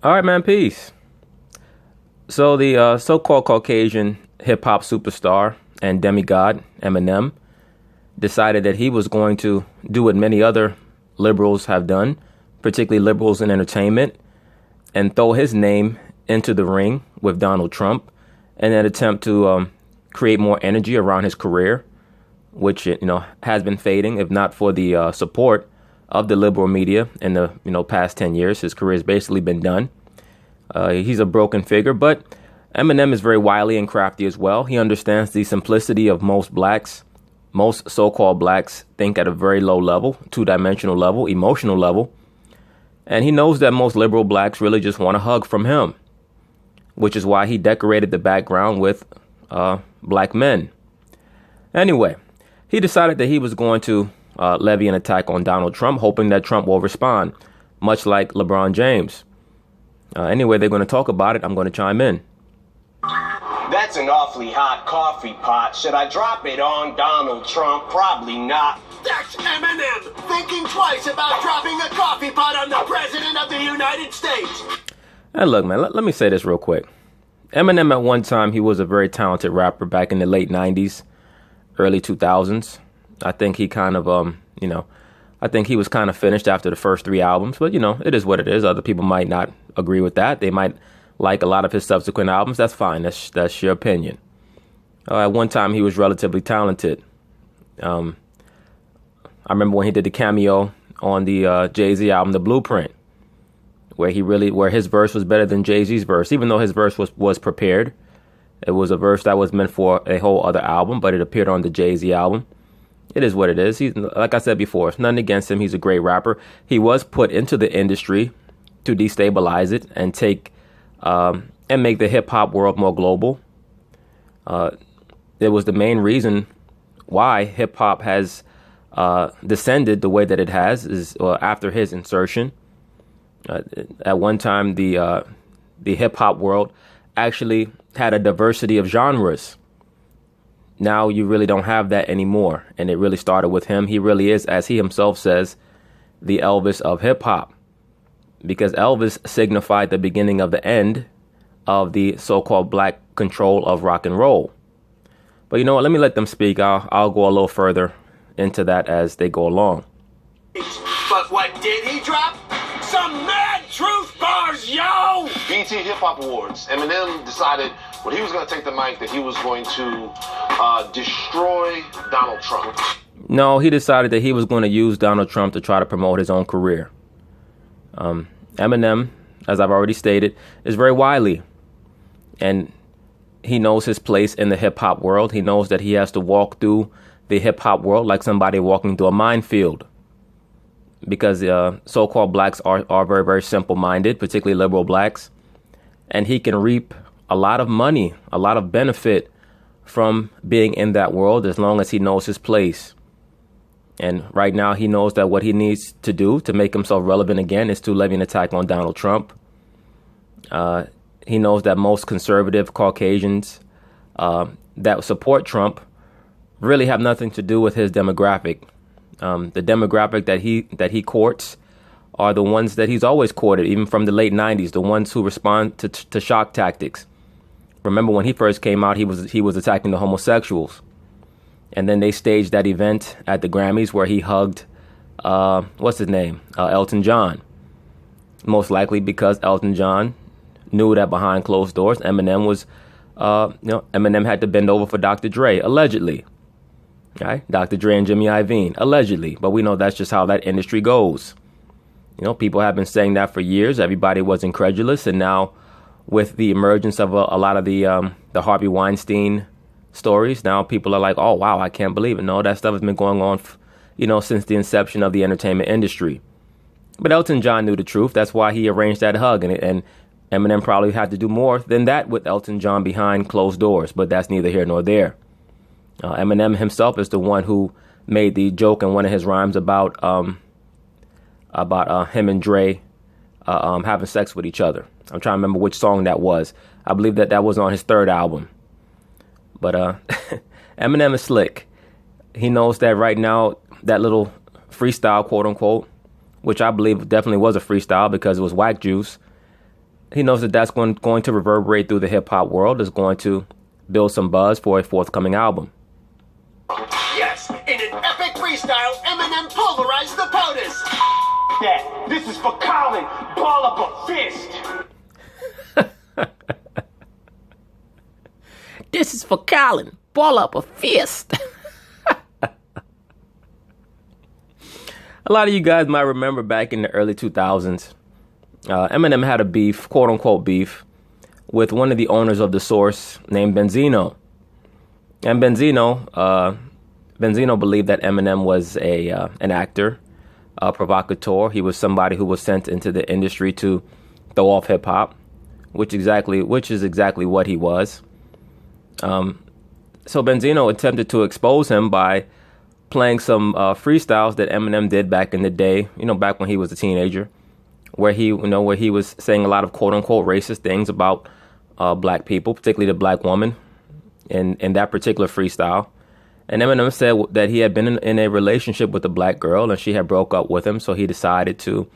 All right, man. Peace. So the so-called Caucasian hip-hop superstar and demigod Eminem decided that he was going to do what many other liberals have done, particularly liberals in entertainment, and throw his name into the ring with Donald Trump in an attempt to create more energy around his career, which has been fading, if not for the support of the liberal media in the past 10 years. His career has basically been done. He's a broken figure, but Eminem is very wily and crafty as well. He understands the simplicity of most blacks. Most so-called blacks think at a very low level, two-dimensional level, emotional level. And he knows that most liberal blacks really just want a hug from him, which is why he decorated the background with black men. Anyway, he decided that he was going to levy an attack on Donald Trump, hoping that Trump will respond, much like LeBron James. Anyway, they're going to talk about it. I'm going to chime in. That's an awfully hot coffee pot. Should I drop it on Donald Trump? Probably not. That's Eminem thinking twice about dropping a coffee pot on the President of the United States. And look, man, let me say this real quick. Eminem, at one time, he was a very talented rapper back in the late 90s, early 2000s. I think he kind of, I think he was kind of finished after the first 3 albums. But, it is what it is. Other people might not agree with that. They might like a lot of his subsequent albums. That's fine. That's your opinion. At one time, he was relatively talented. I remember when he did the cameo on the Jay-Z album, The Blueprint, where his verse was better than Jay-Z's verse, even though his verse was prepared. It was a verse that was meant for a whole other album, but it appeared on the Jay-Z album. It is what it is. He's, like I said before, it's nothing against him. He's a great rapper. He was put into the industry to destabilize it and and make the hip hop world more global. It was the main reason why hip hop has descended the way that it has is after his insertion. At one time, the hip hop world actually had a diversity of genres. Now you really don't have that anymore, and it really started with him. He really is, as he himself says, the Elvis of hip hop, because Elvis signified the beginning of the end of the so-called black control of rock and roll. But you know what? Let me let them speak. I'll go a little further into that as they go along. But what did he drop? Some mad truth bars, yo! BET Hip Hop Awards. Eminem decided when he was going to take the mic that he was going to destroy Donald Trump. No, he decided that he was going to use Donald Trump to try to promote his own career. Eminem, as I've already stated, is very wily, and he knows his place in the hip hop world. He knows that he has to walk through the hip hop world like somebody walking through a minefield, because so-called blacks are very, very simple-minded, particularly liberal blacks, and he can reap a lot of money, a lot of benefit from being in that world as long as he knows his place. And right now, he knows that what he needs to do to make himself relevant again is to levy an attack on Donald Trump. He knows that most conservative Caucasians that support Trump really have nothing to do with his demographic. The demographic that he courts are the ones that he's always courted, even from the late 90s, the ones who respond to shock tactics. Remember when he first came out, he was attacking the homosexuals. And then they staged that event at the Grammys where he hugged, what's his name? Elton John. Most likely because Elton John knew that behind closed doors, Eminem had to bend over for Dr. Dre, allegedly. Right? Dr. Dre and Jimmy Iovine, allegedly. But we know that's just how that industry goes. People have been saying that for years. Everybody was incredulous. And now with the emergence of a lot of the Harvey Weinstein stories, now people are like, oh, wow, I can't believe it. No, that stuff has been going on, since the inception of the entertainment industry. But Elton John knew the truth. That's why he arranged that hug. And Eminem probably had to do more than that with Elton John behind closed doors. But that's neither here nor there. Eminem himself is the one who made the joke in one of his rhymes about him and Dre having sex with each other. I'm trying to remember which song that was. I believe that was on his third album. But Eminem is slick. He knows that right now, that little freestyle, quote unquote, which I believe definitely was a freestyle because it was whack juice. he knows that that's going to reverberate through the hip hop world. Is going to build some buzz for a forthcoming album. Yes, in an epic freestyle, Eminem pulverized the POTUS. That. This is for Colin. Ball up a fist. This is for Colin. Ball up a fist. A lot of you guys might remember back in the early 2000s, Eminem had a beef, quote unquote beef, with one of the owners of The Source named Benzino. And Benzino believed that Eminem was an actor, a provocateur. He was somebody who was sent into the industry to throw off hip hop, which is exactly what he was. So Benzino attempted to expose him by playing some freestyles that Eminem did back in the day, back when he was a teenager, where he was saying a lot of quote unquote racist things about black people, particularly the black woman, in that particular freestyle. And Eminem said that he had been in a relationship with a black girl and she had broke up with him, so he decided to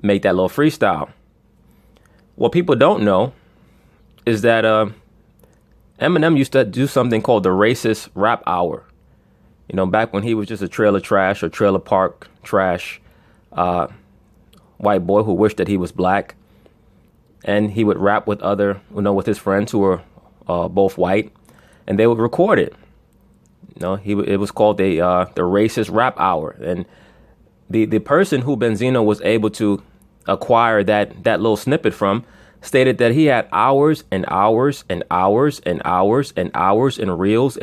make that little freestyle. What people don't know is that Eminem used to do something called the Racist Rap Hour. Back when he was just a trailer trash or trailer park trash white boy who wished that he was black. And he would rap with with his friends who were both white, and they would record it. It was called the Racist Rap Hour. And the person who Benzino was able to acquire that little snippet from stated that he had hours and hours and hours and hours and hours and reels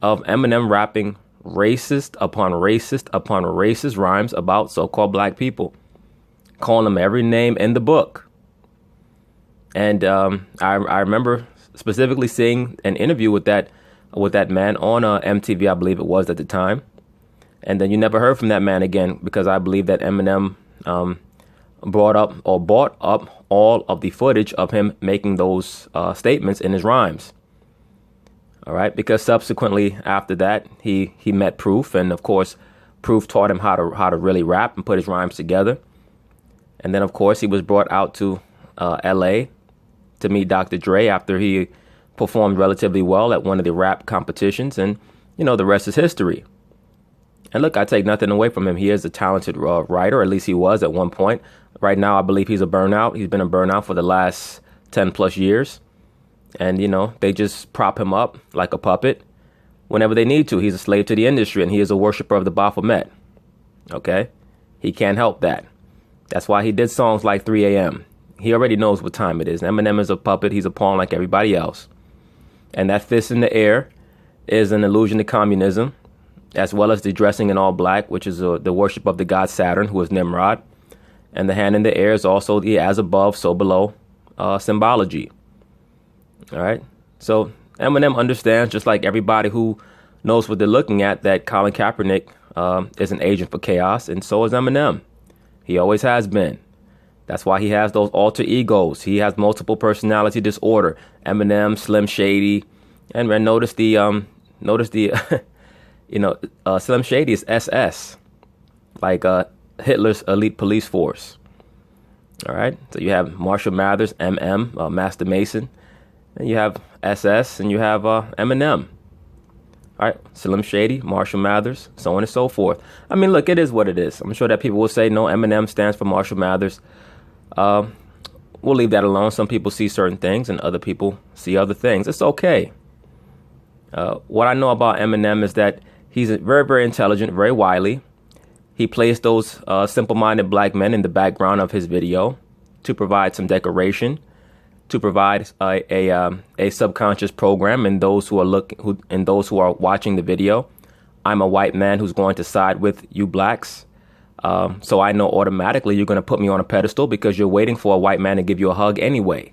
of Eminem rapping racist upon racist upon racist rhymes about so-called black people, calling them every name in the book. And I remember specifically seeing an interview with that man on MTV, I believe it was at the time. And then you never heard from that man again, because I believe that Eminem bought up all of the footage of him making those statements in his rhymes. All right, because subsequently after that, he met Proof, and of course, Proof taught him how to really rap and put his rhymes together. And then, of course, he was brought out to L.A. to meet Dr. Dre after he performed relatively well at one of the rap competitions, and the rest is history. And look, I take nothing away from him. He is a talented writer, or at least he was at one point. Right now, I believe he's a burnout. He's been a burnout for the last 10 plus years. And, they just prop him up like a puppet whenever they need to. He's a slave to the industry, and he is a worshiper of the Baphomet. Okay? He can't help that. That's why he did songs like 3 a.m. He already knows what time it is. Eminem is a puppet. He's a pawn like everybody else. And that fist in the air is an allusion to communism, as well as the dressing in all black, which is the worship of the god Saturn, who is Nimrod. And the hand in the air is also the as above, so below symbology. All right. So Eminem understands, just like everybody who knows what they're looking at, that Colin Kaepernick is an agent for chaos. And so is Eminem. He always has been. That's why he has those alter egos. He has multiple personality disorder. Eminem, Slim Shady. And notice the Slim Shady is SS, like Hitler's elite police force. All right. So you have Marshall Mathers, MM, Master Mason. And you have SS, and you have Eminem. All right, Slim Shady, Marshall Mathers, so on and so forth. I mean, look, it is what it is. I'm sure that people will say, no, Eminem stands for Marshall Mathers. We'll leave that alone. Some people see certain things, and other people see other things. It's okay. What I know about Eminem is that he's very, very intelligent, very wily. He plays those simple-minded black men in the background of his video to provide some decoration, to provide a subconscious program in those who are watching the video. I'm a white man who's going to side with you blacks. So I know automatically you're going to put me on a pedestal because you're waiting for a white man to give you a hug anyway,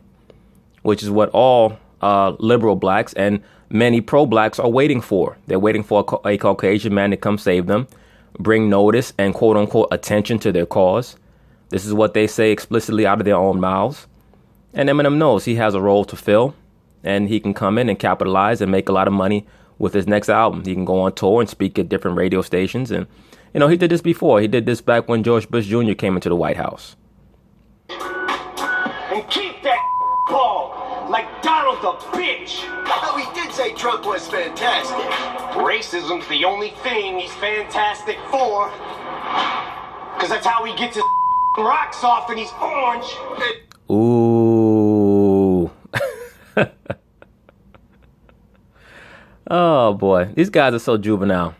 which is what all liberal blacks and many pro-blacks are waiting for. They're waiting for a Caucasian man to come save them, bring notice and quote unquote attention to their cause. This is what they say explicitly out of their own mouths. And Eminem knows he has a role to fill, and he can come in and capitalize and make a lot of money with his next album. He can go on tour and speak at different radio stations. And, he did this before. He did this back when George Bush Jr. came into the White House. and keep that ball like Donald the bitch. Though he did say Trump was fantastic. Racism's the only thing he's fantastic for. Because that's how he gets his rocks off and he's orange. Ooh. Oh, boy. These guys are so juvenile.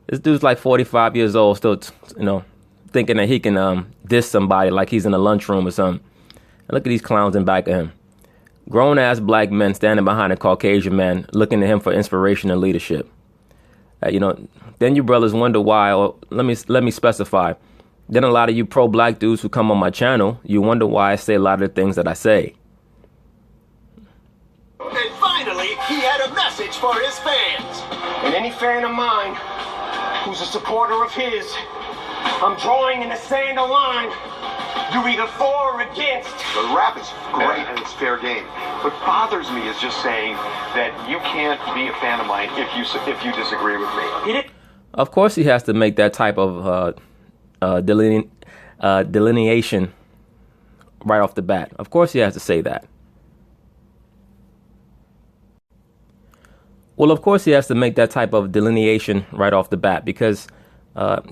This dude's like 45 years old, still, thinking that he can diss somebody like he's in a lunchroom or something. And look at these clowns in back of him. Grown-ass black men standing behind a Caucasian man, looking to him for inspiration and leadership. Then you brothers wonder why, or let me specify. Then a lot of you pro-black dudes who come on my channel, you wonder why I say a lot of the things that I say. And finally, he had a message for his fans. And any fan of mine who's a supporter of his, I'm drawing in the sand a line. You're either for or against. The rap is great and it's fair game. What bothers me is just saying that you can't be a fan of mine if you disagree with me. Of course, he has to make that type of delineation right off the bat. Of course, he has to say that. Well, of course, he has to make that type of delineation right off the bat because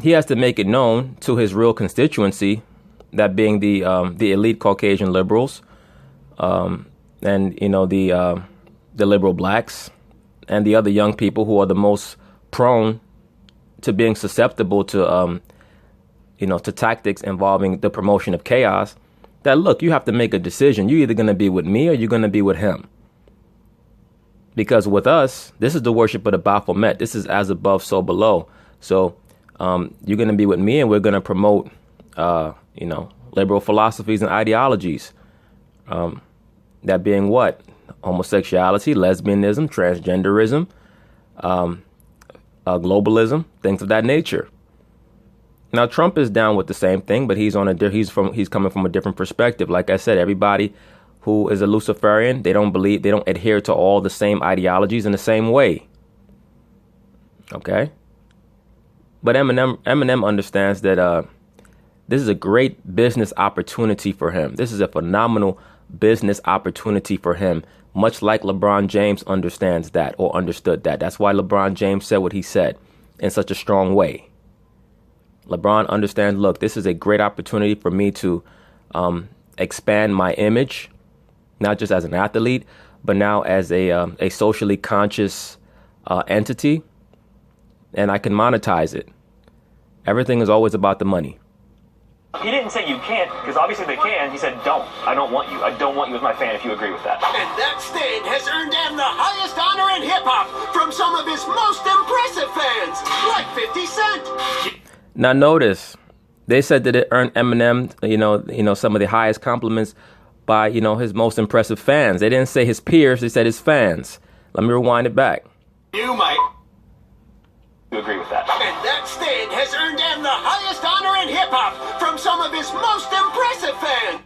he has to make it known to his real constituency, that being the elite Caucasian liberals, and the liberal blacks, and the other young people who are the most prone to being susceptible to to tactics involving the promotion of chaos. That look, you have to make a decision. You're either going to be with me or you're going to be with him. Because with us, this is the worship of the Baphomet. This is as above, so below. So you're going to be with me, and we're going to promote, liberal philosophies and ideologies. That being what? Homosexuality, lesbianism, transgenderism, globalism, things of that nature. Now, Trump is down with the same thing, but he's coming from a different perspective. Like I said, everybody who is a Luciferian, they don't adhere to all the same ideologies in the same way. Okay? But Eminem understands that this is a great business opportunity for him. This is a phenomenal business opportunity for him, much like LeBron James understands that or understood that. That's why LeBron James said what he said in such a strong way. LeBron understands, look, this is a great opportunity for me to expand my image, not just as an athlete, but now as a socially conscious entity, and I can monetize it. Everything is always about the money. He didn't say you can't, because obviously they can. He said, don't. I don't want you. I don't want you as my fan if you agree with that. And that stand has earned him the highest honor in hip-hop from some of his most impressive fans, like 50 Cent. Now notice, they said that it earned Eminem, some of the highest compliments by, his most impressive fans. They didn't say his peers, they said his fans. Let me rewind it back. You might. You agree with that? And that stand has earned him the highest honor in hip-hop from some of his most impressive fans.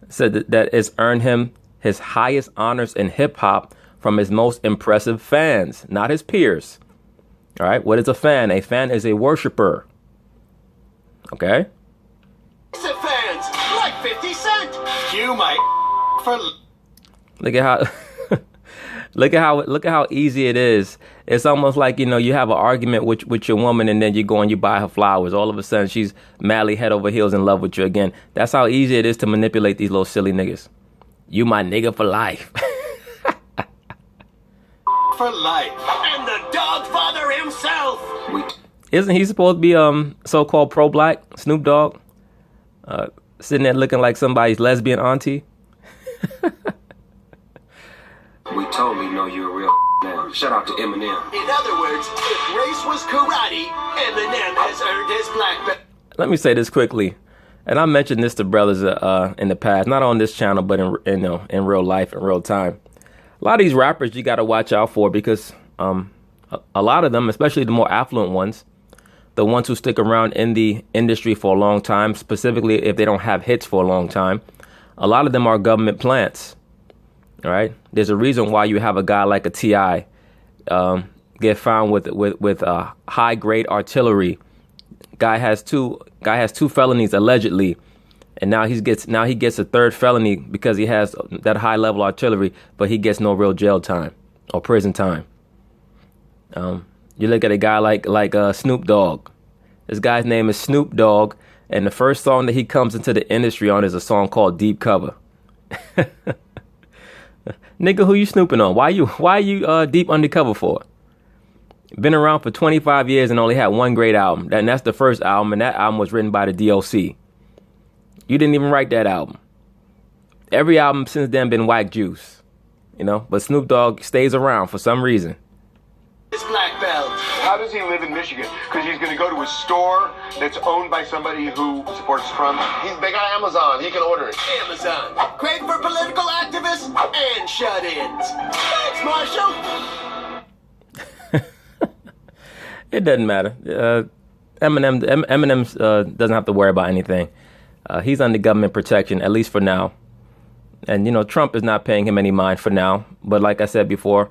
Said that it's earned him his highest honors in hip-hop from his most impressive fans, not his peers. All right, what is a fan? A fan is a worshiper. Okay? Fans, like 50 Cent. You might. Look at how easy it is. It's almost like, you have an argument with your woman and then you go and you buy her flowers. All of a sudden, she's madly head over heels in love with you again. That's how easy it is to manipulate these little silly niggas. You my nigga for life. For life. And the dog father himself. Isn't he supposed to be so-called pro-black, Snoop Dogg? Sitting there looking like somebody's lesbian auntie? We totally know you're a real now. Shout out to Eminem. In other words, if race was karate, Eminem has earned his black belt. Let me say this quickly, and I mentioned this to brothers in the past, not on this channel, but in real life, in real time. A lot of these rappers you got to watch out for because a lot of them, especially the more affluent ones, the ones who stick around in the industry for a long time, specifically if they don't have hits for a long time, a lot of them are government plants. All right. There's a reason why you have a guy like a T.I. Get found with high grade artillery. Guy has two felonies allegedly, And now he gets a third felony because he has that high level artillery, but he gets no real jail time or prison time. You look at a guy like Snoop Dogg. This guy's name is Snoop Dogg, and the first song that he comes into the industry on is a song called Deep Cover. Nigga, who you snooping on? Why you deep undercover for? Been around for 25 years and only had one great album. And that's the first album, and that album was written by the DOC. You didn't even write that album. Every album since then been whack juice, you know. But Snoop Dogg stays around for some reason. This black belt. How does he live in Michigan? Because he's going to go to a store that's owned by somebody who supports Trump. They got Amazon. He can order it. Amazon. Great for political activists and shut-ins. Thanks, Marshall. It doesn't matter. Eminem doesn't have to worry about anything. He's under government protection, at least for now. And, you know, Trump is not paying him any mind for now. But like I said before,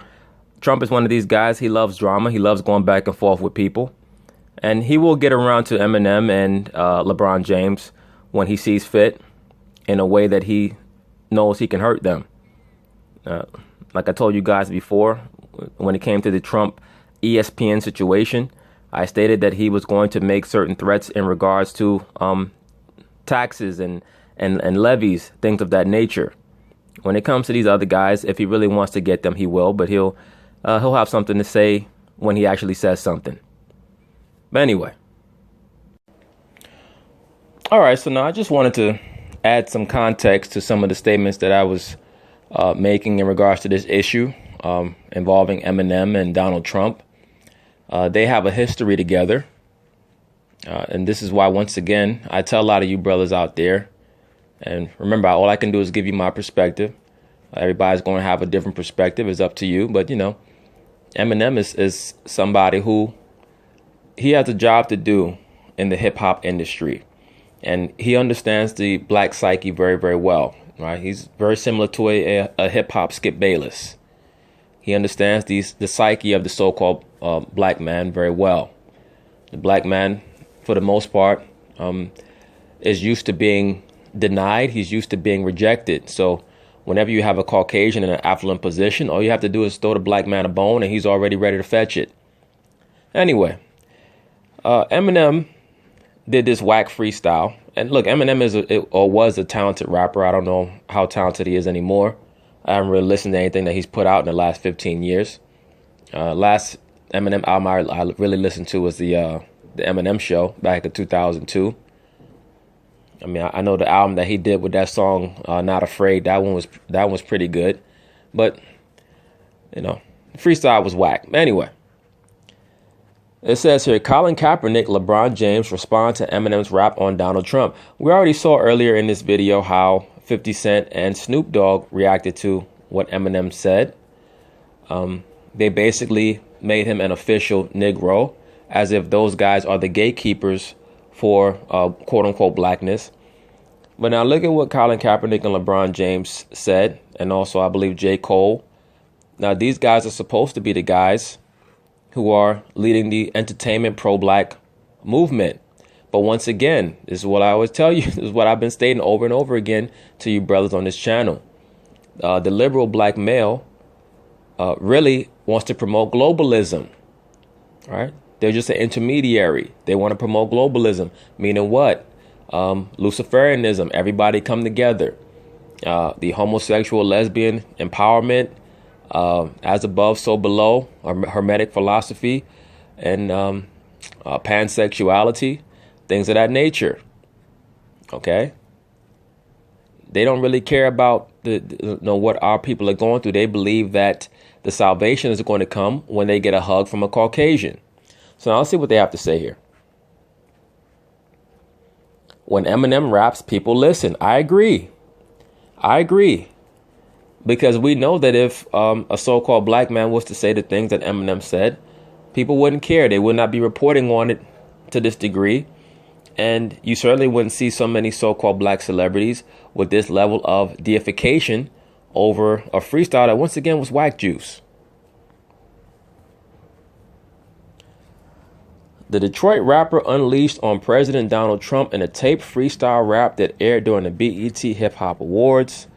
Trump is one of these guys. He loves drama. He loves going back and forth with people. And he will get around to Eminem and LeBron James when he sees fit in a way that he knows he can hurt them. Like I told you guys before, when it came to the Trump ESPN situation, I stated that he was going to make certain threats in regards to taxes and levies, things of that nature. When it comes to these other guys, if he really wants to get them, he will, but he'll have something to say when he actually says something. But anyway. All right, so now I just wanted to add some context to some of the statements that I was making in regards to this issue involving Eminem and Donald Trump. They have a history together. And this is why, once again, I tell a lot of you brothers out there, and remember, all I can do is give you my perspective. Everybody's going to have a different perspective. It's up to you. But, you know, Eminem is somebody who, he has a job to do in the hip hop industry. And he understands the black psyche very, very well. Right? He's very similar to a hip hop Skip Bayless. He understands the psyche of the so-called black man very well. The black man, for the most part, is used to being denied. He's used to being rejected. So whenever you have a Caucasian in an affluent position, all you have to do is throw the black man a bone and he's already ready to fetch it. Anyway, Eminem did this whack freestyle. And look, Eminem was a talented rapper. I don't know how talented he is anymore. I haven't really listened to anything that he's put out in the last 15 years. Last Eminem album I really listened to was the Eminem Show back in 2002. I mean, I know the album that he did with that song, Not Afraid, that one was pretty good. But, you know, the freestyle was whack. Anyway, it says here, Colin Kaepernick, LeBron James respond to Eminem's rap on Donald Trump. We already saw earlier in this video how 50 Cent and Snoop Dogg reacted to what Eminem said. They basically made him an official Negro, as if those guys are the gatekeepers for quote unquote blackness. But now look at what Colin Kaepernick and LeBron James said, and also I believe J. Cole. Now these guys are supposed to be the guys who are leading the entertainment pro-black movement. But once again, this is what I always tell you. This is what I've been stating over and over again to you brothers on this channel. The liberal black male really wants to promote globalism, right? They're just an intermediary. They want to promote globalism, meaning what? Luciferianism, everybody come together. The homosexual, lesbian empowerment, as above, so below, hermetic philosophy, and pansexuality, things of that nature. Okay? They don't really care about what our people are going through. They believe that the salvation is going to come when they get a hug from a Caucasian. So now let's see what they have to say here. When Eminem raps, people listen. I agree. Because we know that if a so-called black man was to say the things that Eminem said, people wouldn't care. They would not be reporting on it to this degree. And you certainly wouldn't see so many so-called black celebrities with this level of deification over a freestyle that once again was whack juice. The Detroit rapper unleashed on President Donald Trump in a taped freestyle rap that aired during the BET Hip Hop Awards,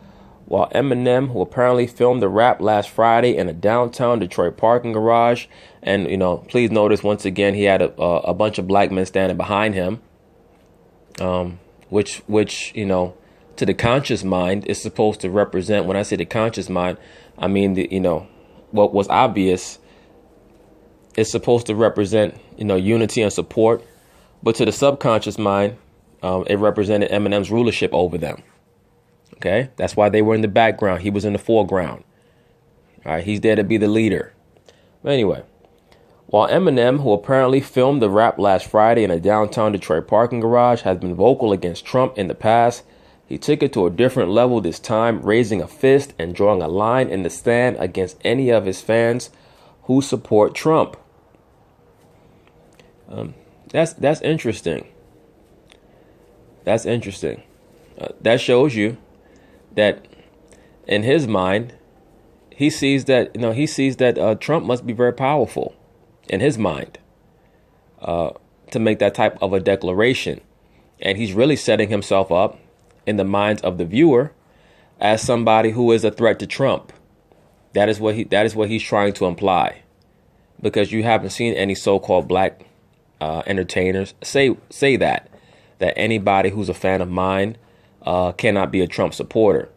while Eminem, who apparently filmed the rap last Friday in a downtown Detroit parking garage, and, please notice once again he had a bunch of black men standing behind him, which to the conscious mind is supposed to represent. When I say the conscious mind, I mean what was obvious is supposed to represent unity and support, but to the subconscious mind, it represented Eminem's rulership over them. Okay, that's why they were in the background. He was in the foreground. All right, he's there to be the leader. But anyway, while Eminem, who apparently filmed the rap last Friday in a downtown Detroit parking garage, has been vocal against Trump in the past, he took it to a different level this time, raising a fist and drawing a line in the sand against any of his fans who support Trump. That's interesting. That's interesting. That shows you that in his mind, he sees that Trump must be very powerful in his mind to make that type of a declaration, and he's really setting himself up in the minds of the viewer as somebody who is a threat to Trump. That is what he's trying to imply, because you haven't seen any so-called black entertainers say that anybody who's a fan of mine cannot be a Trump supporter,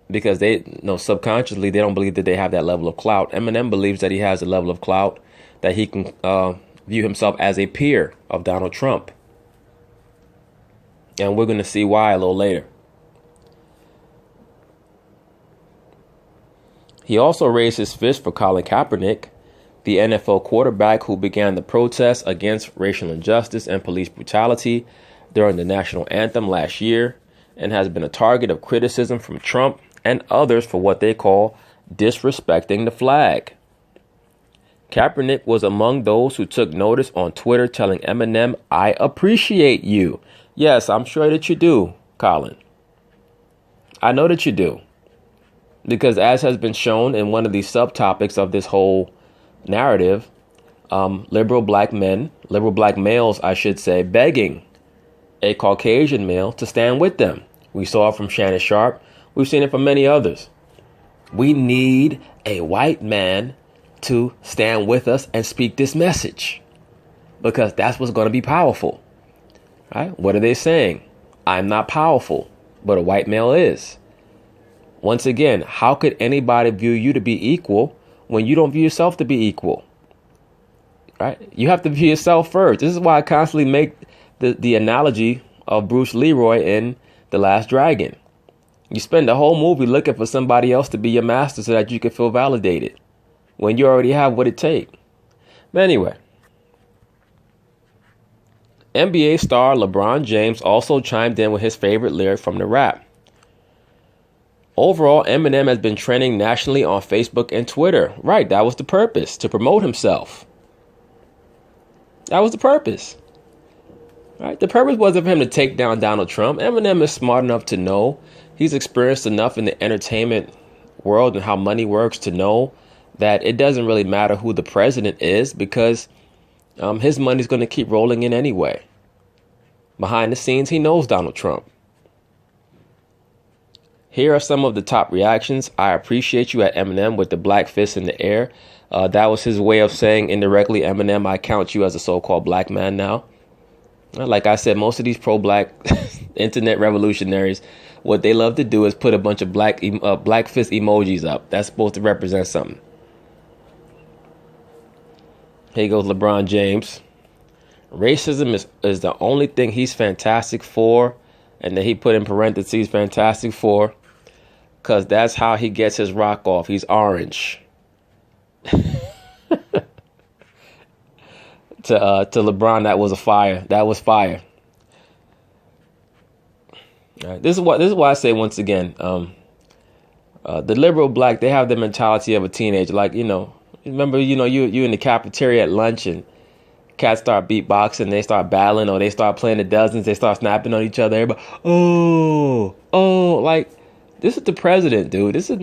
because they subconsciously they don't believe that they have that level of clout. Eminem believes that he has a level of clout that he can view himself as a peer of Donald Trump, and we're going to see why a little later. He also raised his fist for Colin Kaepernick, the NFL quarterback who began the protests against racial injustice and police brutality during the national anthem last year, and has been a target of criticism from Trump and others for what they call disrespecting the flag. Kaepernick was among those who took notice on Twitter, telling Eminem, "I appreciate you." Yes, I'm sure that you do, Colin. I know that you do. Because as has been shown in one of these subtopics of this whole narrative, liberal black males, I should say, begging a Caucasian male to stand with them. We saw it from Shannon Sharp. We've seen it from many others. We need a white man to stand with us and speak this message, because that's what's going to be powerful. Right? What are they saying? I'm not powerful, but a white male is. Once again, how could anybody view you to be equal when you don't view yourself to be equal? Right? You have to view yourself first. This is why I constantly make the analogy of Bruce Leroy in The Last Dragon. You spend the whole movie looking for somebody else to be your master so that you can feel validated when you already have what it takes. But anyway, NBA star LeBron James also chimed in with his favorite lyric from the rap. Overall, Eminem has been trending nationally on Facebook and Twitter. Right, that was the purpose, to promote himself. That was the purpose. Right? The purpose wasn't for him to take down Donald Trump. Eminem is smart enough to know. He's experienced enough in the entertainment world and how money works to know that it doesn't really matter who the president is, because his money's going to keep rolling in anyway. Behind the scenes, he knows Donald Trump. Here are some of the top reactions. I appreciate you at Eminem with the black fist in the air. That was his way of saying indirectly, Eminem, I count you as a so-called black man now. Like I said, most of these pro-black internet revolutionaries, what they love to do is put a bunch of black fist emojis up. That's supposed to represent something. Here goes LeBron James. Racism is the only thing he's fantastic for, and that he put in parentheses fantastic for, because that's how he gets his rock off. He's orange. To LeBron, that was a fire. That was fire. All right, this is why I say once again, the liberal black, they have the mentality of a teenager. Like, remember, you in the cafeteria at lunch and cats start beatboxing, they start battling, or they start playing the dozens, they start snapping on each other. Everybody, like, this is the president, dude. This is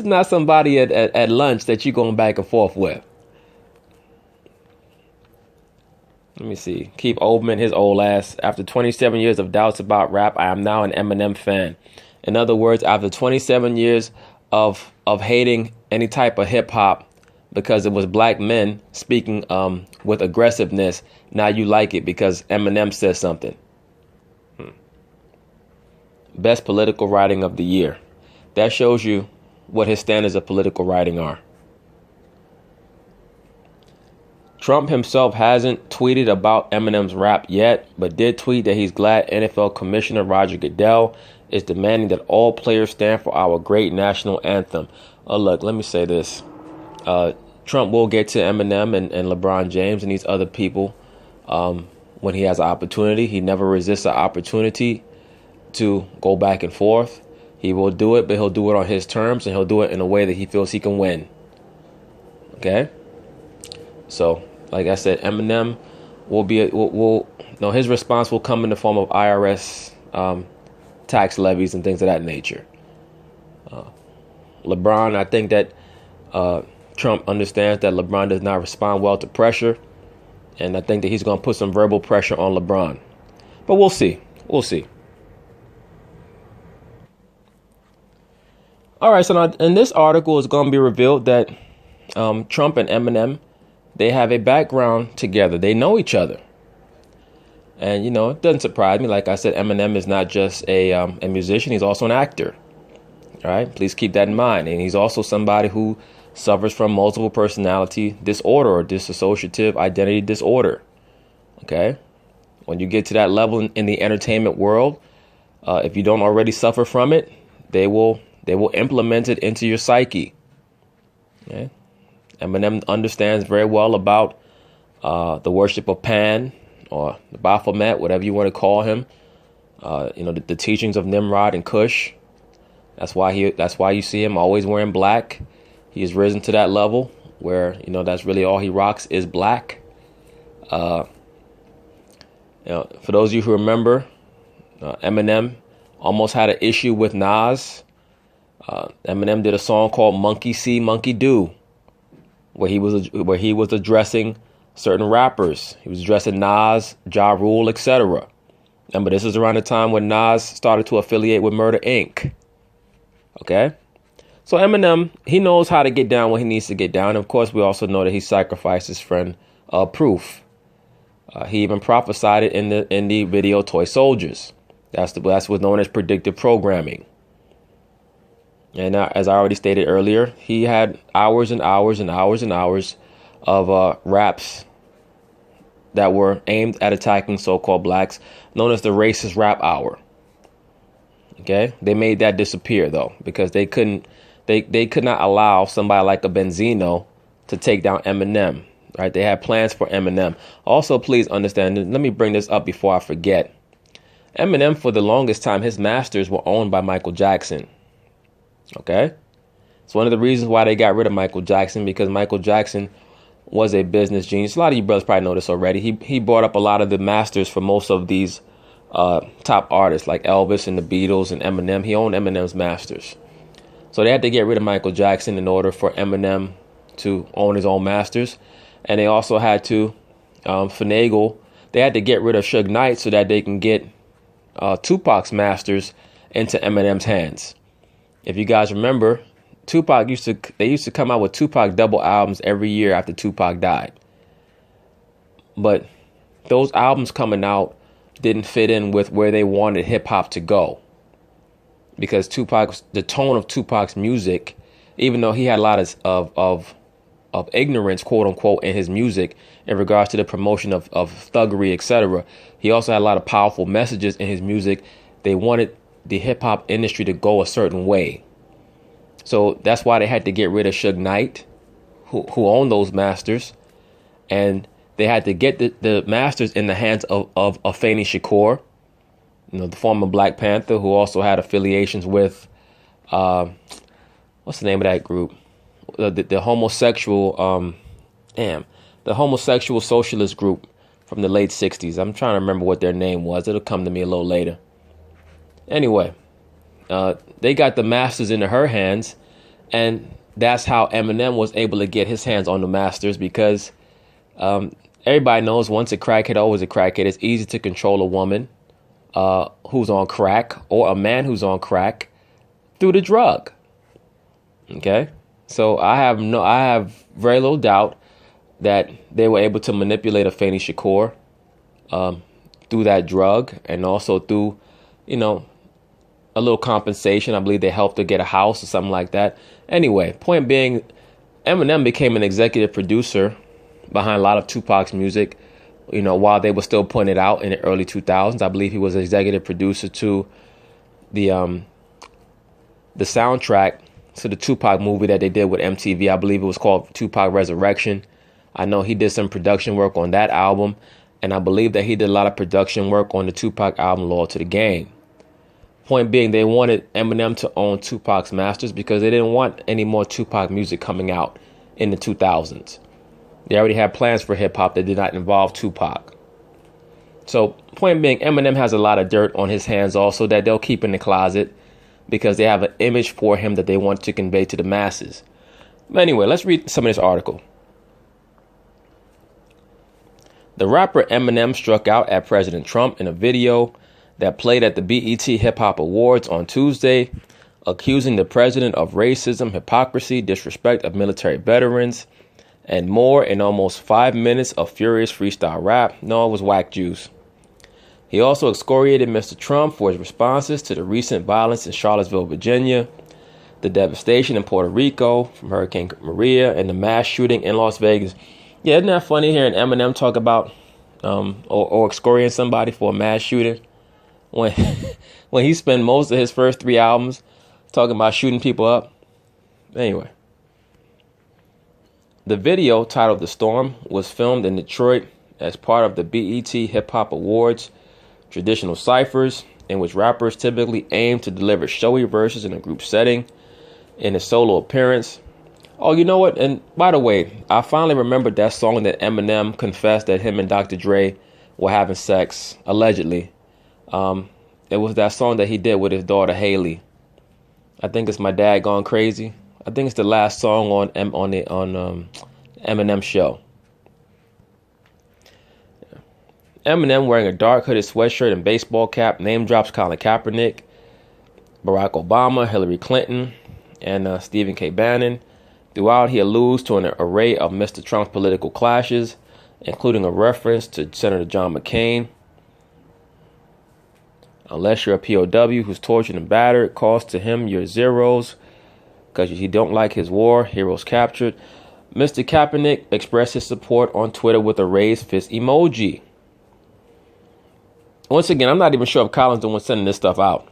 not somebody at lunch that you're going back and forth with. Let me see. Keith Olbermann, his old ass. After 27 years of doubts about rap, I am now an Eminem fan. In other words, after 27 years of hating any type of hip hop because it was black men speaking with aggressiveness, now you like it because Eminem says something. Best political writing of the year. That shows you what his standards of political writing are. Trump himself hasn't tweeted about Eminem's rap yet, but did tweet that he's glad NFL Commissioner Roger Goodell is demanding that all players stand for our great national anthem. Look, let me say this. Trump will get to Eminem and LeBron James and these other people when he has an opportunity. He never resists an opportunity to go back and forth. He will do it, but he'll do it on his terms, and he'll do it in a way that he feels he can win. Okay? So, like I said, Eminem will his response will come in the form of IRS tax levies and things of that nature. LeBron, I think that Trump understands that LeBron does not respond well to pressure, and I think that he's going to put some verbal pressure on LeBron. But we'll see. We'll see. All right, so now in this article, it's going to be revealed that Trump and Eminem, they have a background together. They know each other. And, you know, it doesn't surprise me. Like I said, Eminem is not just a musician. He's also an actor. All right. Please keep that in mind. And he's also somebody who suffers from multiple personality disorder or dissociative identity disorder. OK, when you get to that level in the entertainment world, if you don't already suffer from it, they will implement it into your psyche. Okay. Eminem understands very well about the worship of Pan or the Baphomet, whatever you want to call him. The teachings of Nimrod and Cush. That's why you see him always wearing black. He has risen to that level where that's really all he rocks is black. For those of you who remember, Eminem almost had an issue with Nas. Eminem did a song called Monkey See, Monkey Do, where he was addressing certain rappers. He was addressing Nas, Ja Rule, etc. But this is around the time when Nas started to affiliate with Murder Inc. Okay? So Eminem, he knows how to get down when he needs to get down. And of course, we also know that he sacrificed his friend Proof. He even prophesied it in the video Toy Soldiers. That's what's known as predictive programming. And as I already stated earlier, he had hours and hours and hours and hours of raps that were aimed at attacking so-called blacks, known as the racist rap hour. Okay, they made that disappear though, because they could not allow somebody like a Benzino to take down Eminem. Right? They had plans for Eminem. Also, please understand. Let me bring this up before I forget. Eminem, for the longest time, his masters were owned by Michael Jackson. Okay, it's one of the reasons why they got rid of Michael Jackson, because Michael Jackson was a business genius. A lot of you brothers probably know this already. He bought up a lot of the masters for most of these top artists like Elvis and the Beatles and Eminem. He owned Eminem's masters. So they had to get rid of Michael Jackson in order for Eminem to own his own masters. And they also had to finagle. They had to get rid of Suge Knight so that they can get Tupac's masters into Eminem's hands. If you guys remember, Tupac used to come out with Tupac double albums every year after Tupac died. But those albums coming out didn't fit in with where they wanted hip hop to go. Because the tone of Tupac's music, even though he had a lot of ignorance, quote unquote, in his music in regards to the promotion of thuggery, etc., he also had a lot of powerful messages in his music. They wanted the hip hop industry to go a certain way. So that's why they had to get rid of Suge Knight, who owned those masters, and they had to get the masters in the hands of Afeni Shakur, the former Black Panther, who also had affiliations with what's the name of that group? The homosexual the homosexual socialist group from the late 60s. I'm trying to remember what their name was. It'll come to me a little later. Anyway, they got the masters into her hands, and that's how Eminem was able to get his hands on the masters, because everybody knows once a crackhead, always a crackhead. It's easy to control a woman who's on crack or a man who's on crack through the drug. Okay, so I have very little doubt that they were able to manipulate Afeni Shakur through that drug, and also through, a little compensation. I believe they helped her get a house or something like that. Anyway, point being, Eminem became an executive producer behind a lot of Tupac's music, while they were still putting it out in the early 2000s. I believe he was executive producer to the soundtrack to the Tupac movie that they did with MTV. I believe it was called Tupac Resurrection. I know he did some production work on that album, and I believe that he did a lot of production work on the Tupac album Loyal to the Game. Point being, they wanted Eminem to own Tupac's masters because they didn't want any more Tupac music coming out in the 2000s. They already had plans for hip-hop that did not involve Tupac. So, point being, Eminem has a lot of dirt on his hands also that they'll keep in the closet because they have an image for him that they want to convey to the masses. But anyway, let's read some of this article. The rapper Eminem struck out at President Trump in a video that played at the BET Hip Hop Awards on Tuesday, accusing the president of racism, hypocrisy, disrespect of military veterans, and more in almost 5 minutes of furious freestyle rap. No, it was whack juice. He also excoriated Mr. Trump for his responses to the recent violence in Charlottesville, Virginia, the devastation in Puerto Rico from Hurricane Maria, and the mass shooting in Las Vegas. Yeah, isn't that funny hearing Eminem talk about or excoriating somebody for a mass shooting when when he spent most of his first 3 albums talking about shooting people up? Anyway, the video titled "The Storm" was filmed in Detroit as part of the BET Hip Hop Awards traditional ciphers, in which rappers typically aim to deliver showy verses in a group setting. In his solo appearance, oh, you know what? And by the way, I finally remembered that song that Eminem confessed that him and Dr. Dre were having sex, allegedly. It was that song that he did with his daughter Haley. I think it's "My Dad Gone Crazy." I think it's the last song on Eminem show. Eminem, wearing a dark hooded sweatshirt and baseball cap, name drops Colin Kaepernick, Barack Obama, Hillary Clinton, and Stephen K. Bannon. Throughout, he alludes to an array of Mr. Trump's political clashes, including a reference to Senator John McCain. Unless you're a POW who's tortured and battered, calls to him your zeros because you don't like his war, heroes captured. Mr. Kaepernick expressed his support on Twitter with a raised fist emoji. Once again, I'm not even sure if Colin's the one sending this stuff out,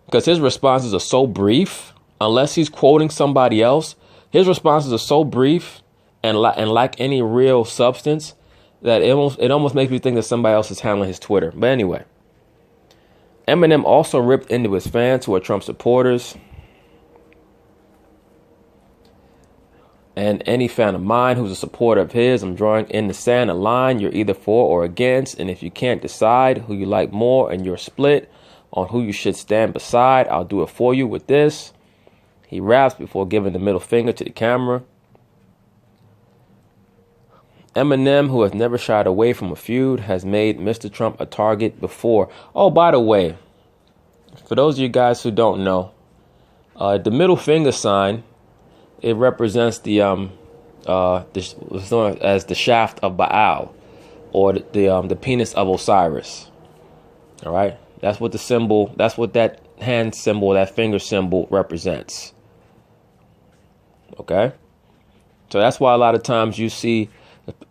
because his responses are so brief. Unless he's quoting somebody else, his responses are so brief and lack any real substance that it almost makes me think that somebody else is handling his Twitter. But anyway, Eminem also ripped into his fans who are Trump supporters. And any fan of mine who's a supporter of his, I'm drawing in the sand a line you're either for or against. And if you can't decide who you like more and you're split on who you should stand beside, I'll do it for you with this. He raps before giving the middle finger to the camera. Eminem, who has never shied away from a feud, has made Mr. Trump a target before. Oh, by the way, for those of you guys who don't know, the middle finger sign, it represents what's known as the shaft of Baal, or the penis of Osiris. All right, that's what the symbol. That's what that hand symbol, that finger symbol, represents. Okay, so that's why a lot of times you see,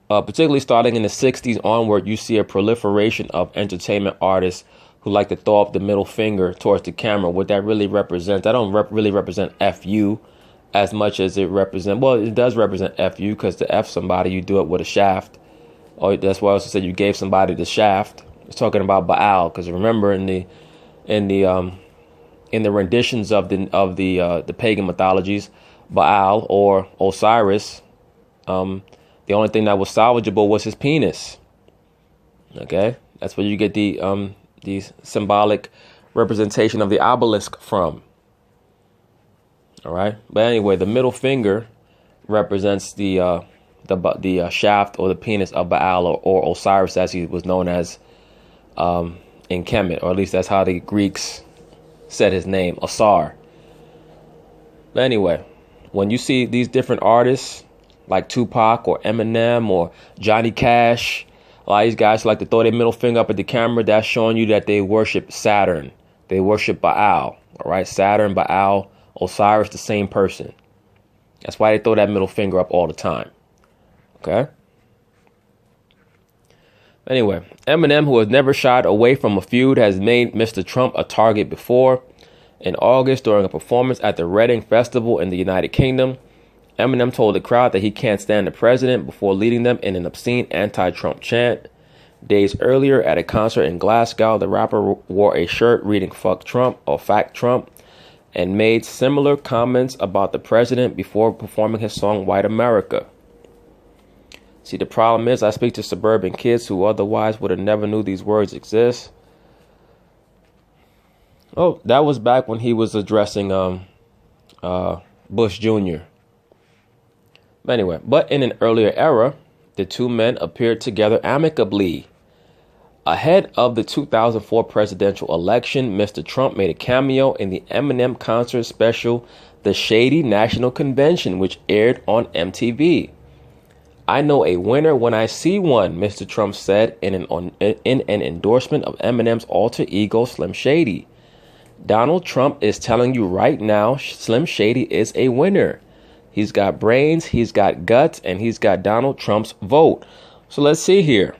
particularly starting in the 60s onward, you see a proliferation of entertainment artists who like to throw up the middle finger towards the camera. What that really represents, that don't really represent FU as much as it represents, well, it does represent FU, because to F somebody, you do it with a shaft. Or that's why I also said you gave somebody the shaft. It's talking about Baal, because remember in the renditions of the pagan mythologies, Baal or Osiris, the only thing that was salvageable was his penis. Okay, that's where you get the symbolic representation of the obelisk from. All right, but anyway, the middle finger represents the the shaft or the penis of Baal, or Osiris, as he was known as in Kemet, or at least that's how the Greeks said his name, Osar. But anyway, when you see these different artists like Tupac or Eminem or Johnny Cash, a lot of these guys like to throw their middle finger up at the camera, that's showing you that they worship Saturn. They worship Baal. All right, Saturn, Baal, Osiris, the same person. That's why they throw that middle finger up all the time. Okay? Anyway, Eminem, who has never shied away from a feud, has made Mr. Trump a target before. In August, during a performance at the Reading Festival in the United Kingdom, Eminem told the crowd that he can't stand the president before leading them in an obscene anti-Trump chant. Days earlier, at a concert in Glasgow, the rapper wore a shirt reading "Fuck Trump" or "Fact Trump" and made similar comments about the president before performing his song "White America." See, the problem is I speak to suburban kids who otherwise would have never knew these words exist. Oh, that was back when he was addressing Bush Jr. Anyway, but in an earlier era, the two men appeared together amicably. Ahead of the 2004 presidential election, Mr. Trump made a cameo in the Eminem concert special, The Shady National Convention, which aired on MTV. "I know a winner when I see one," Mr. Trump said in an endorsement of Eminem's alter ego, Slim Shady. "Donald Trump is telling you right now, Slim Shady is a winner. He's got brains, he's got guts, and he's got Donald Trump's vote." So let's see here.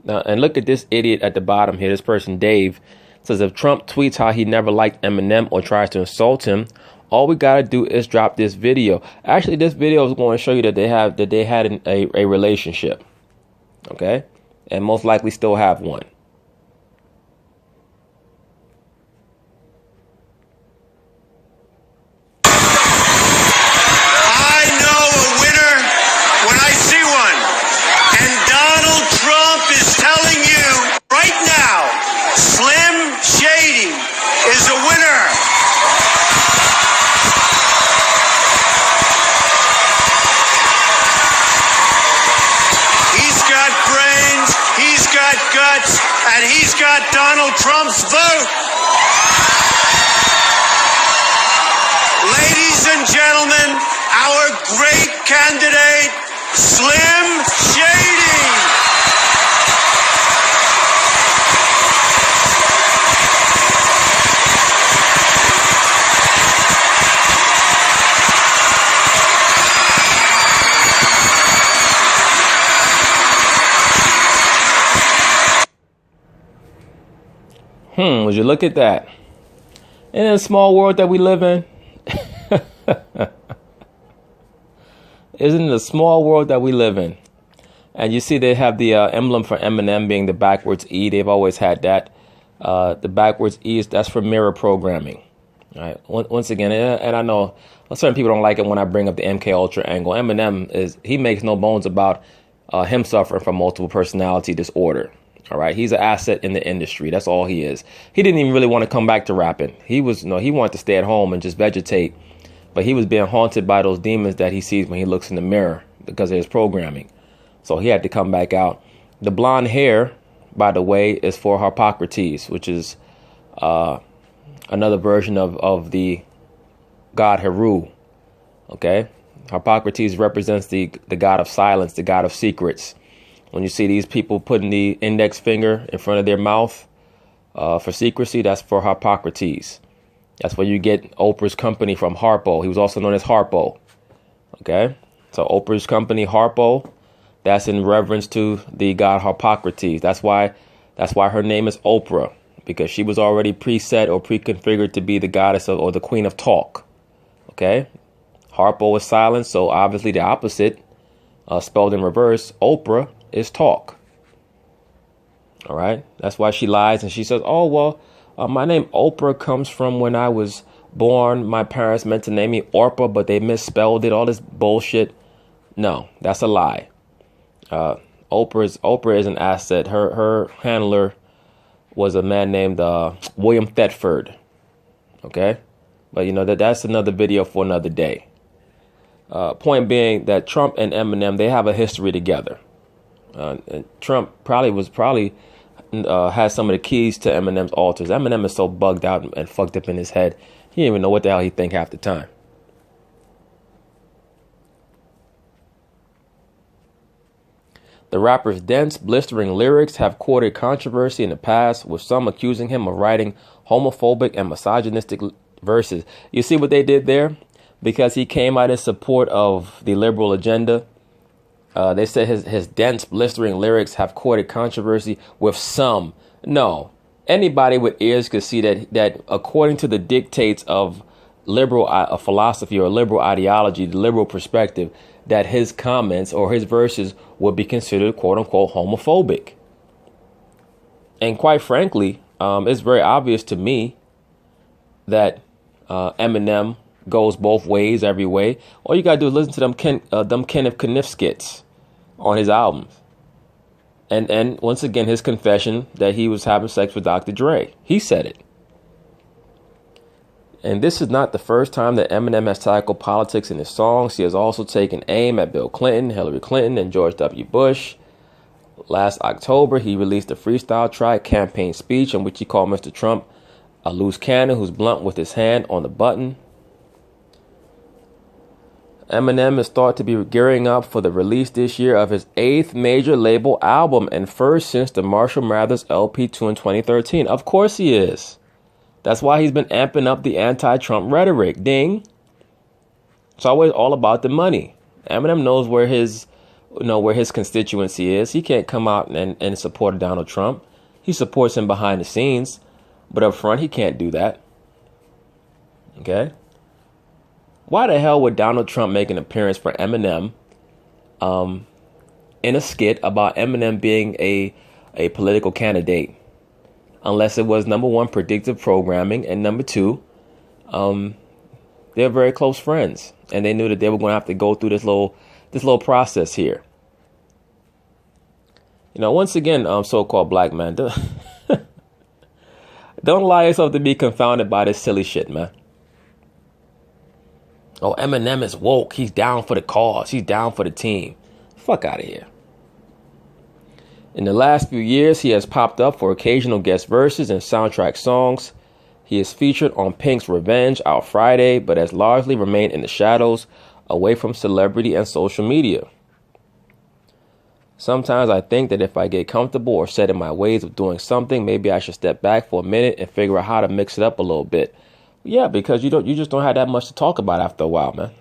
Now, and look at this idiot at the bottom here. This person, Dave, says if Trump tweets how he never liked Eminem or tries to insult him, all we gotta do is drop this video. Actually, this video is going to show you that they had a relationship, okay, and most likely still have one. I know a winner when I see one. And Donald Trump is telling you right now, Slim Shady is a winner. He's got brains, he's got guts, and he's got Donald Trump's vote. Ladies and gentlemen, our great candidate, Slim Shady. Would you look at that? In a small world that we live in, isn't it a small world that we live in? And you see they have the emblem for Eminem being the backwards E. They've always had that. The backwards E, that's for mirror programming. All right. Once again, and I know certain people don't like it when I bring up the MK Ultra angle. Eminem he makes no bones about him suffering from multiple personality disorder. All right. He's an asset in the industry. That's all he is. He didn't even really want to come back to rapping. He wanted to stay at home and just vegetate. But he was being haunted by those demons that he sees when he looks in the mirror because of his programming. So he had to come back out. The blonde hair, by the way, is for Harpocrates, which is another version of the god Heru. Okay? Harpocrates represents the god of silence, the god of secrets. When you see these people putting the index finger in front of their mouth for secrecy, that's for Harpocrates. That's where you get Oprah's company from, Harpo. He was also known as Harpo. Okay? So Oprah's company, Harpo, that's in reverence to the god Harpocrates. That's why her name is Oprah, because she was already preset or pre-configured to be the goddess or the queen of talk. Okay? Harpo is silence, so obviously the opposite, spelled in reverse, Oprah is talk. All right? That's why she lies and she says, "Oh, well, my name Oprah comes from when I was born. My parents meant to name me Orpah, but they misspelled it." All this bullshit. No, that's a lie. Oprah is an asset. Her handler was a man named William Thetford. Okay? But, that's another video for another day. Point being that Trump and Eminem, they have a history together. And Trump probably has some of the keys to Eminem's altars. Eminem is so bugged out and fucked up in his head, he didn't even know what the hell he think half the time. The rapper's dense, blistering lyrics have courted controversy in the past, with some accusing him of writing homophobic and misogynistic verses. You see what they did there? Because he came out in support of the liberal agenda. They said his dense, blistering lyrics have courted controversy with some. No, anybody with ears could see that according to the dictates of liberal philosophy or liberal ideology, the liberal perspective, that his comments or his verses would be considered quote unquote homophobic. And quite frankly, it's very obvious to me that Eminem goes both ways every way. All you gotta do is listen to them Kenneth Kniff skits on his albums. And once again, his confession that he was having sex with Dr. Dre. He said it. And this is not the first time that Eminem has tackled politics in his songs. He has also taken aim at Bill Clinton, Hillary Clinton, and George W. Bush. Last October, he released a freestyle track campaign speech in which he called Mr. Trump a loose cannon who's blunt with his hand on the button. Eminem is thought to be gearing up for the release this year of his 8th major label album and first since the Marshall Mathers LP2 in 2013. Of course he is. That's why he's been amping up the anti-Trump rhetoric. Ding. It's always all about the money. Eminem knows where his constituency is. He can't come out and support Donald Trump. He supports him behind the scenes, but up front he can't do that. Okay? Why the hell would Donald Trump make an appearance for Eminem in a skit about Eminem being a political candidate? Unless it was, number one, predictive programming, and number two, they're very close friends, and they knew that they were going to have to go through this little process here. Once again, so-called black man, don't allow yourself to be confounded by this silly shit, man. Oh, Eminem is woke. He's down for the cause. He's down for the team. Fuck out of here. In the last few years, he has popped up for occasional guest verses and soundtrack songs. He is featured on Pink's Revenge out Friday, but has largely remained in the shadows, away from celebrity and social media. Sometimes I think that if I get comfortable or set in my ways of doing something, maybe I should step back for a minute and figure out how to mix it up a little bit. Yeah, because you just don't have that much to talk about after a while, man.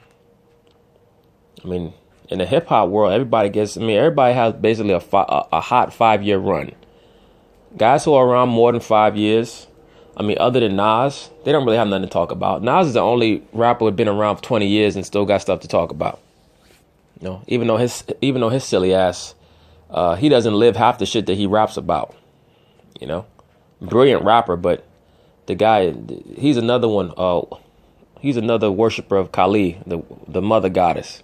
I mean, in the hip hop world, everybody has basically a hot 5-year run. Guys who are around more than 5 years, other than Nas, they don't really have nothing to talk about. Nas is the only rapper who's been around for 20 years and still got stuff to talk about. Even though his silly ass, he doesn't live half the shit that he raps about. Brilliant rapper, but the guy, he's another one. He's another worshiper of Kali, the mother goddess.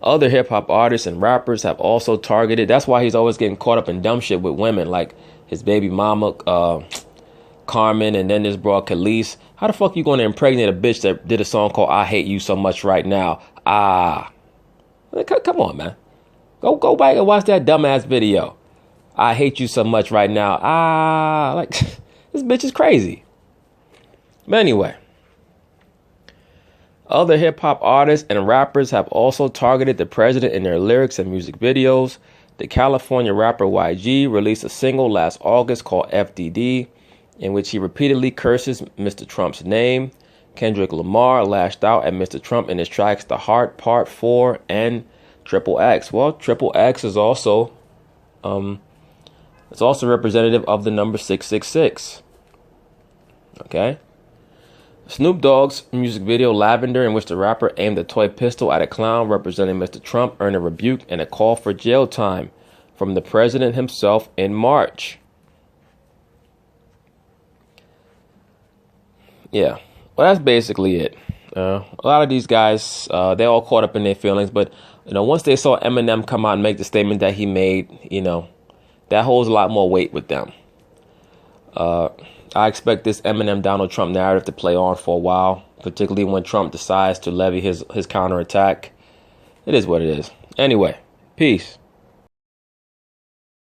Other hip-hop artists and rappers have also targeted. That's why he's always getting caught up in dumb shit with women, like his baby mama, Carmen, and then this broad Khalees. How the fuck you going to impregnate a bitch that did a song called I Hate You So Much Right Now? Come on, man. Go back and watch that dumbass video. I hate you so much right now. This bitch is crazy. But anyway. Other hip-hop artists and rappers have also targeted the president in their lyrics and music videos. The California rapper YG released a single last August called FDD, in which he repeatedly curses Mr. Trump's name. Kendrick Lamar lashed out at Mr. Trump in his tracks The Heart, Part 4, and Triple X. Well, Triple X is also representative of the number 666. Okay? Snoop Dogg's music video Lavender, in which the rapper aimed a toy pistol at a clown representing Mr. Trump, earned a rebuke and a call for jail time from the president himself in March. Yeah, well, that's basically it. A lot of these guys, they're all caught up in their feelings, but once they saw Eminem come out and make the statement that he made, that holds a lot more weight with them. I expect this Eminem Donald Trump narrative to play on for a while, particularly when Trump decides to levy his counterattack. It is what it is. Anyway, peace.